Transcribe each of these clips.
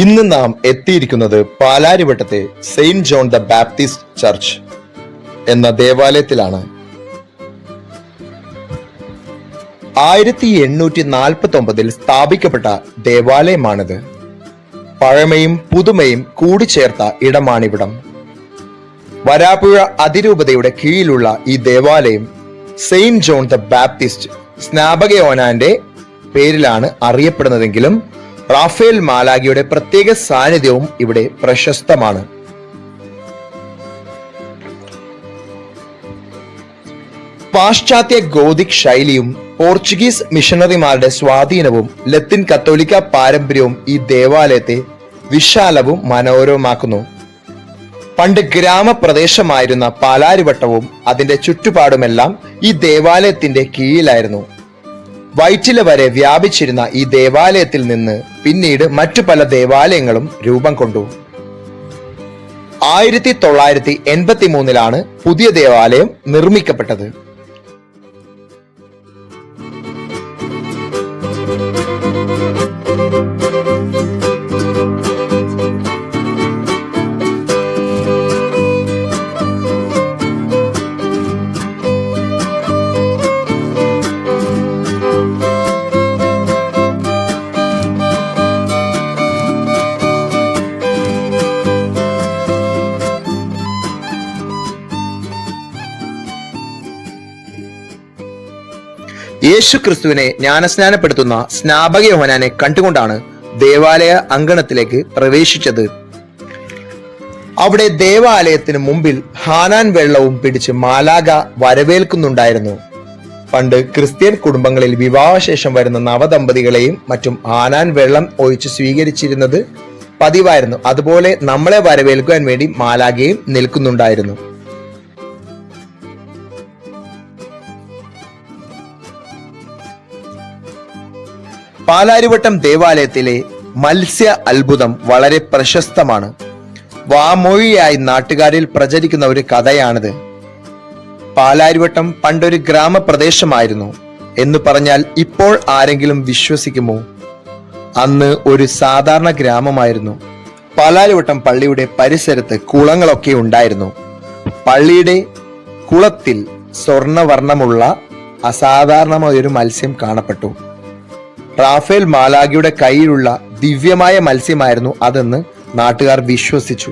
ഇന്ന് നാം എത്തിയിരിക്കുന്നത് പാലാരിവട്ടത്തെ Saint John the Baptist church എന്ന ദേവാലയത്തിലാണ്. 1849 സ്ഥാപിക്കപ്പെട്ട ദേവാലയമാണിത്. പഴമയും പുതുമയും കൂടിച്ചേർത്ത ഇടമാണിവിടം. വരാപ്പുഴ അതിരൂപതയുടെ കീഴിലുള്ള ഈ ദേവാലയം സെയിന്റ് ജോൺ ദ ബാപ്റ്റിസ്റ്റ് സ്നാപക യോഹന്നാന്റെ പേരിലാണ് അറിയപ്പെടുന്നതെങ്കിലും റാഫേൽ മാലാഖയുടെ പ്രത്യേക സാന്നിധ്യവും ഇവിടെ പ്രശസ്തമാണ്. പാശ്ചാത്യ ഗോതിക് ശൈലിയും പോർച്ചുഗീസ് മിഷണറിമാരുടെ സ്വാധീനവും ലത്തിൻ കത്തോലിക്ക പാരമ്പര്യവും ഈ ദേവാലയത്തെ വിശാലവും മനോഹരവുമാക്കുന്നു. പണ്ട് ഗ്രാമപ്രദേശമായിരുന്ന പാലാരിവട്ടവും അതിന്റെ ചുറ്റുപാടുമെല്ലാം ഈ ദേവാലയത്തിന്റെ കീഴിലായിരുന്നു. വൈറ്റില വരെ വ്യാപിച്ചിരുന്ന ഈ ദേവാലയത്തിൽ നിന്ന് പിന്നീട് മറ്റു പല ദേവാലയങ്ങളും രൂപം കൊണ്ടു. 1983 പുതിയ ദേവാലയം നിർമ്മിക്കപ്പെട്ടത്. യേശു ക്രിസ്തുവിനെ ജ്ഞാനസ്നാനപ്പെടുത്തുന്ന സ്നാപക യോഹന്നാനെ കണ്ടുകൊണ്ടാണ് ദേവാലയ അങ്കണത്തിലേക്ക് പ്രവേശിച്ചത്. അവിടെ ദേവാലയത്തിന് മുമ്പിൽ ഹാനാൻ വെള്ളവും പിടിച്ച് മാലാഖ വരവേൽക്കുന്നുണ്ടായിരുന്നു. പണ്ട് ക്രിസ്ത്യൻ കുടുംബങ്ങളിൽ വിവാഹശേഷം വരുന്ന നവദമ്പതികളെയും മറ്റും ഹാനാൻ വെള്ളം ഒഴിച്ച് സ്വീകരിച്ചിരുന്നത് പതിവായിരുന്നു. അതുപോലെ നമ്മളെ വരവേൽക്കുവാൻ വേണ്ടി മാലാഖയും നിൽക്കുന്നുണ്ടായിരുന്നു. പാലാരിവട്ടം ദേവാലയത്തിലെ മത്സ്യ അത്ഭുതം വളരെ പ്രശസ്തമാണ്. വാമൊഴിയായി നാട്ടുകാരിൽ പ്രചരിക്കുന്ന ഒരു കഥയാണിത്. പാലാരിവട്ടം പണ്ടൊരു ഗ്രാമപ്രദേശമായിരുന്നു എന്ന് പറഞ്ഞാൽ ഇപ്പോൾ ആരെങ്കിലും വിശ്വസിക്കുമോ? അന്ന് ഒരു സാധാരണ ഗ്രാമമായിരുന്നു. പാലാരിവട്ടം പള്ളിയുടെ പരിസരത്ത് കുളങ്ങളൊക്കെ ഉണ്ടായിരുന്നു. പള്ളിയുടെ കുളത്തിൽ സ്വർണവർണ്ണമുള്ള അസാധാരണമായൊരു മത്സ്യം കാണപ്പെട്ടു. റാഫേൽ മാലാഖയുടെ കയ്യിലുള്ള ദിവ്യമായ മത്സ്യമായിരുന്നു അതെന്ന് നാട്ടുകാർ വിശ്വസിച്ചു.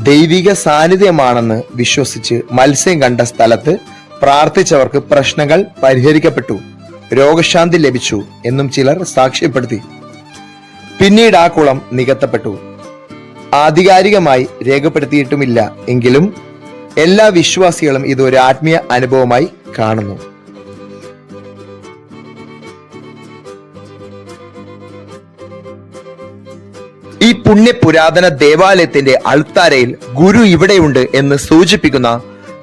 ദൈവിക സാന്നിധ്യമാണെന്ന് വിശ്വസിച്ച് മത്സ്യം കണ്ട സ്ഥലത്ത് പ്രാർത്ഥിച്ചവർക്ക് പ്രശ്നങ്ങൾ പരിഹരിക്കപ്പെട്ടു, രോഗശാന്തി ലഭിച്ചു എന്നും ചിലർ സാക്ഷ്യപ്പെടുത്തി. പിന്നീട് ആ കുളം നികത്തപ്പെട്ടു. ആധികാരികമായി രേഖപ്പെടുത്തിയിട്ടുമില്ല എങ്കിലും എല്ലാ വിശ്വാസികളും ഇത് ഒരു ആത്മീയ അനുഭവമായി കാണുന്നു. ഈ പുണ്യപുരാതന ദേവാലയത്തിന്റെ അൾത്താരയിൽ ഗുരു ഇവിടെയുണ്ട് എന്ന് സൂചിപ്പിക്കുന്ന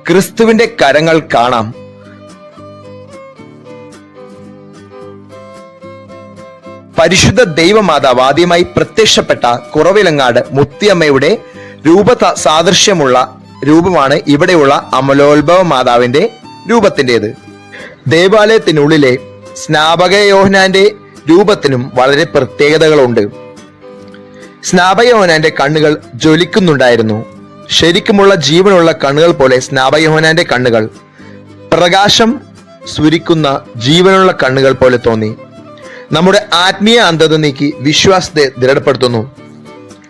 ക്രിസ്തുവിന്റെ കരങ്ങൾ കാണാം. പരിശുദ്ധ ദൈവമാതാവ് ആദ്യമായി പ്രത്യക്ഷപ്പെട്ട കുറവിലങ്ങാട് മുത്തിയമ്മയുടെ സാദൃശ്യമുള്ള രൂപമാണ് ഇവിടെയുള്ള അമലോത്ഭവ മാതാവിന്റെ രൂപത്തിൻ്റെത്. ദേവാലയത്തിനുള്ളിലെ സ്നാപക യോഹന്നാന്റെ രൂപത്തിനും വളരെ പ്രത്യേകതകളുണ്ട്. സ്നാപക യോഹന്നാന്റെ കണ്ണുകൾ ജ്വലിക്കുന്നുണ്ടായിരുന്നു. ശരിക്കുമുള്ള ജീവനുള്ള കണ്ണുകൾ പോലെ സ്നാപക യോഹന്നാന്റെ കണ്ണുകൾ പ്രകാശം സ്ഫുരിക്കുന്ന ജീവനുള്ള കണ്ണുകൾ പോലെ തോന്നി. നമ്മുടെ ആത്മീയ അന്ധത നീക്കി വിശ്വാസത്തെ ദൃഢപ്പെടുത്തുന്നു.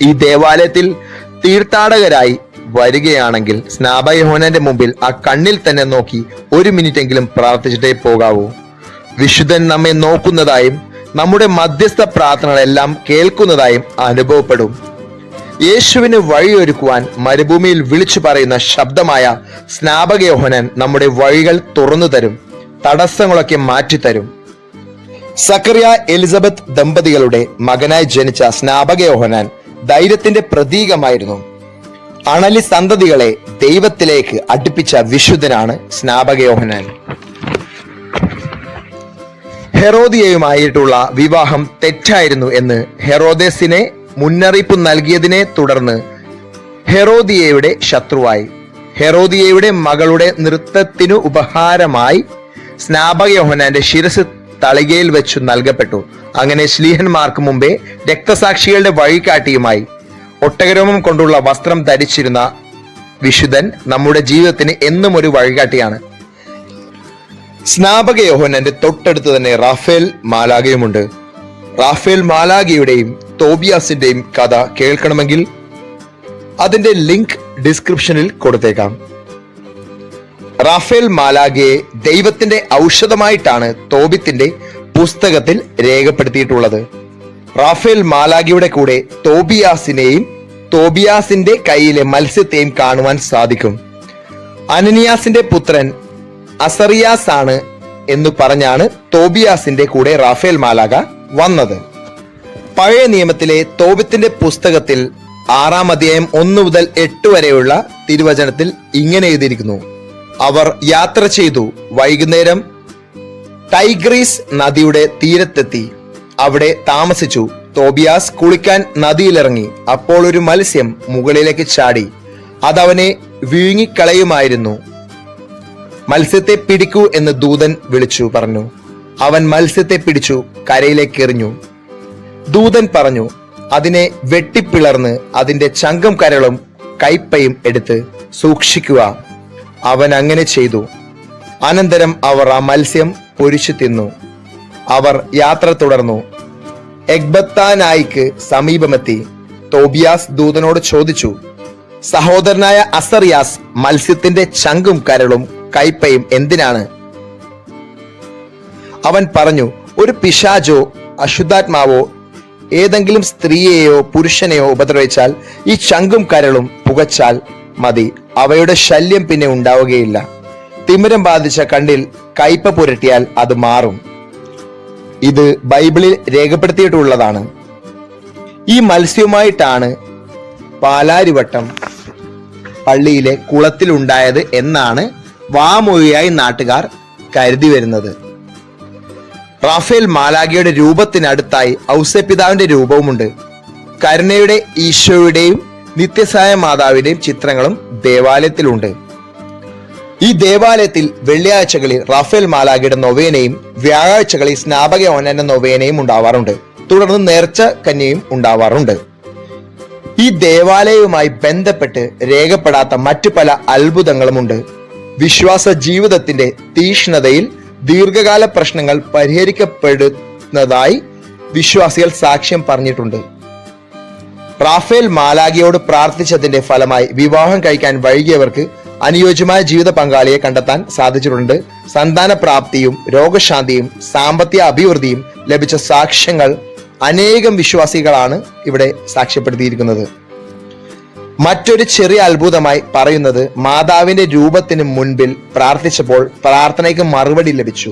ഈ ദേവാലയത്തിൽ തീർത്ഥാടകരായി വരികയാണെങ്കിൽ സ്നാപക യോഹന്നാന്റെ മുമ്പിൽ ആ കണ്ണിൽ തന്നെ നോക്കി 1 മിനിറ്റെങ്കിലും പ്രാർത്ഥിച്ചിട്ടേ പോകാവൂ. വിശുദ്ധൻ നമ്മെ നോക്കുന്നതായും നമ്മുടെ മധ്യസ്ഥ പ്രാർത്ഥനകളെല്ലാം കേൾക്കുന്നതായും അനുഭവപ്പെടും. യേശുവിന് വഴിയൊരുക്കുവാൻ മരുഭൂമിയിൽ വിളിച്ചു പറയുന്ന ശബ്ദമായ സ്നാപക യോഹന്നാൻ നമ്മുടെ വഴികൾ തുറന്നു തരും, തടസ്സങ്ങളൊക്കെ മാറ്റിത്തരും. സക്കറിയ എലിസബത്ത് ദമ്പതികളുടെ മകനായി ജനിച്ച സ്നാപക യോഹന്നാൻ ധൈര്യത്തിന്റെ പ്രതീകമായിരുന്നു. അണലി സന്തതികളെ ദൈവത്തിലേക്ക് അടുപ്പിച്ച വിശുദ്ധനാണ് സ്നാപക യോഹന്നാൻ. ഹെറോദിയയുമായിട്ടുള്ള വിവാഹം തെറ്റായിരുന്നു എന്ന് ഹെറോദേസിനെ മുന്നറിയിപ്പ് നൽകിയതിനെ തുടർന്ന് ഹെറോദിയയുടെ ശത്രുവായി. ഹെറോദിയയുടെ മകളുടെ നൃത്തത്തിനു ഉപഹാരമായി സ്നാപക യോഹന്നാന്റെ ശിരസ് തളികയിൽ വെച്ചു നൽകപ്പെട്ടു. അങ്ങനെ ശ്ലീഹന്മാർക്ക് മുമ്പേ രക്തസാക്ഷികളുടെ വഴികാട്ടിയുമായി ഒട്ടകരോമം കൊണ്ടുള്ള വസ്ത്രം ധരിച്ചിരുന്ന വിശുദ്ധൻ നമ്മുടെ ജീവിതത്തിന് എന്നും ഒരു വഴികാട്ടിയാണ്. സ്നാപക യോഹന്നാന്റെ തൊട്ടടുത്ത് തന്നെ റാഫേൽ മാലാഖയുമുണ്ട്. റാഫേൽ മാലാഖയുടെയും തോബിയാസിന്റെയും കഥ കേൾക്കണമെങ്കിൽ അതിന്റെ ലിങ്ക് ഡിസ്ക്രിപ്ഷനിൽ കൊടുത്തേക്കാം. റാഫേൽ മാലാഖയെ ദൈവത്തിന്റെ ഔഷധമായിട്ടാണ് തോബിത്തിന്റെ പുസ്തകത്തിൽ രേഖപ്പെടുത്തിയിട്ടുള്ളത്. റാഫേൽ മാലാഖയുടെ കൂടെ തോബിയാസിനെയും തോബിയാസിന്റെ കയ്യിലെ മത്സ്യത്തെയും കാണുവാൻ സാധിക്കും. അനനിയാസിന്റെ പുത്രൻ അസറിയാസ് ആണ് എന്ന് പറഞ്ഞാണ് തോബിയാസിന്റെ കൂടെ റാഫേൽ മാലാഖ വന്നത്. പഴയ നിയമത്തിലെ തോബിത്തിന്റെ പുസ്തകത്തിൽ 6-ാം അധ്യായം 1 മുതൽ 8 വരെയുള്ള തിരുവചനത്തിൽ ഇങ്ങനെ എഴുതിയിരിക്കുന്നു: അവർ യാത്ര ചെയ്തു വൈകുന്നേരം ടൈഗ്രീസ് നദിയുടെ തീരത്തെത്തി അവിടെ താമസിച്ചു. തോബിയാസ് കുളിക്കാൻ നദിയിലിറങ്ങി. അപ്പോൾ ഒരു മത്സ്യം മുകളിലേക്ക് ചാടി, അതവനെ വിഴുങ്ങിക്കളയുമായിരുന്നു. മത്സ്യത്തെ പിടിക്കൂ എന്ന് ദൂതൻ വിളിച്ചു പറഞ്ഞു. അവൻ മത്സ്യത്തെ പിടിച്ചു കരയിലേക്ക് എറിഞ്ഞു. ദൂതൻ പറഞ്ഞു, അതിനെ വെട്ടിപ്പിളർന്ന് അതിന്റെ ചങ്കും കരളും കൈപ്പയും എടുത്ത് സൂക്ഷിക്കുക. അവൻ അങ്ങനെ ചെയ്തു. അനന്തരം അവർ ആ മത്സ്യം പൊരിച്ചു തിന്നു. അവർ യാത്ര തുടർന്നു. എഗ്ബത്താനായിക്ക് സമീപമെത്തി. തോബിയാസ് ദൂതനോട് ചോദിച്ചു, സഹോദരനായ അസറിയാസ്, മത്സ്യത്തിന്റെ ചങ്കും കരളും കൈപ്പയും എന്തിനാണ്? അവൻ പറഞ്ഞു, ഒരു പിശാചോ അശുദ്ധാത്മാവോ ഏതെങ്കിലും സ്ത്രീയെയോ പുരുഷനെയോ ഉപദ്രവിച്ചാൽ ഈ ചങ്കും കരളും പുകച്ചാൽ മതി, അവയുടെ ശല്യം പിന്നെ ഉണ്ടാവുകയില്ല. തിമിരം ബാധിച്ച കണ്ണിൽ കയ്പ പുരട്ടിയാൽ അത് മാറും. ഇത് ബൈബിളിൽ രേഖപ്പെടുത്തിയിട്ടുള്ളതാണ്. ഈ മത്സ്യവുമായിട്ടാണ് പാലാരിവട്ടം പള്ളിയിലെ കുളത്തിലുണ്ടായത് എന്നാണ് വാമൊഴിയായി നാട്ടുകാർ കരുതി വരുന്നത്. റാഫേൽ മാലാഖയുടെ രൂപത്തിനടുത്തായി ഔസേപ്പിതാവിന്റെ രൂപവുമുണ്ട്. കരുണയുടെ ഈശോയുടെയും നിത്യസായ മാതാവിന്റെയും ചിത്രങ്ങളും ദേവാലയത്തിലുണ്ട്. ഈ ദേവാലയത്തിൽ വെള്ളിയാഴ്ചകളിൽ റാഫേൽ മാലാഖയുടെ നൊവേനയും വ്യാഴാഴ്ചകളിൽ സ്നാപക യോഹന്നാന്റെ നൊവേനയും ഉണ്ടാവാറുണ്ട്. തുടർന്ന് നേർച്ച കന്യയും ഉണ്ടാവാറുണ്ട്. ഈ ദേവാലയവുമായി ബന്ധപ്പെട്ട് രേഖപ്പെടാത്ത മറ്റു പല അത്ഭുതങ്ങളുമുണ്ട്. വിശ്വാസ ജീവിതത്തിന്റെ തീക്ഷ്ണതയിൽ ദീർഘകാല പ്രശ്നങ്ങൾ പരിഹരിക്കപ്പെടുന്നതായി വിശ്വാസികൾ സാക്ഷ്യം പറഞ്ഞിട്ടുണ്ട്. റാഫേൽ മാലാഖയോട് പ്രാർത്ഥിച്ചതിന്റെ ഫലമായി വിവാഹം കഴിക്കാൻ വൈകിയവർക്ക് അനുയോജ്യമായ ജീവിത പങ്കാളിയെ കണ്ടെത്താൻ സാധിച്ചിട്ടുണ്ട്. സന്താന പ്രാപ്തിയും രോഗശാന്തിയും സാമ്പത്തിക അഭിവൃദ്ധിയും ലഭിച്ച സാക്ഷ്യങ്ങൾ അനേകം വിശ്വാസികളാണ് ഇവിടെ സാക്ഷ്യപ്പെടുത്തിയിരിക്കുന്നത്. മറ്റൊരു ചെറിയ അത്ഭുതമായി പറയുന്നത് മാതാവിന്റെ രൂപത്തിന് മുൻപിൽ പ്രാർത്ഥിച്ചപ്പോൾ പ്രാർത്ഥനയ്ക്ക് മറുപടി ലഭിച്ചു.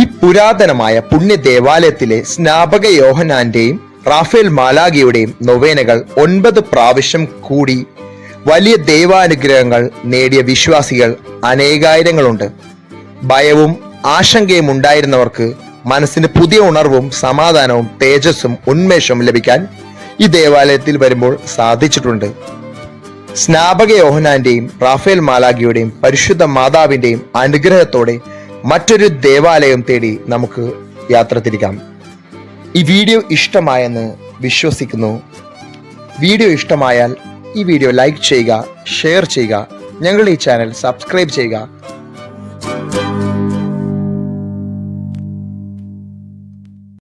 ഈ പുരാതനമായ പുണ്യ ദേവാലയത്തിലെ സ്നാപക യോഹന്നാന്റെയും റാഫേൽ മാലാഖയുടെയും നൊവേനകൾ 9 പ്രാവശ്യം കൂടി വലിയ ദൈവാനുഗ്രഹങ്ങൾ നേടിയ വിശ്വാസികൾ അനേകായിരങ്ങളുണ്ട്. ഭയവും ആശങ്കയും ഉണ്ടായിരുന്നവർക്ക് മനസ്സിന് പുതിയ ഉണർവും സമാധാനവും തേജസ്സും ഉന്മേഷവും ലഭിക്കാൻ ഈ ദേവാലയത്തിൽ വരുമ്പോൾ സാധിച്ചിട്ടുണ്ട്. സ്നാപക യോഹന്നാന്റെയും റാഫേൽ മാലാഖയുടെയും പരിശുദ്ധ മാതാവിന്റെയും അനുഗ്രഹത്തോടെ മറ്റൊരു ദേവാലയം തേടി നമുക്ക് യാത്ര തിരിക്കാം. ഈ വീഡിയോ ഇഷ്ടമായെന്ന് വിശ്വസിക്കുന്നു. വീഡിയോ ഇഷ്ടമായാൽ ഈ വീഡിയോ ലൈക്ക് ചെയ്യുക, ഷെയർ ചെയ്യുക, ഞങ്ങളുടെ ഈ ചാനൽ സബ്സ്ക്രൈബ് ചെയ്യുക.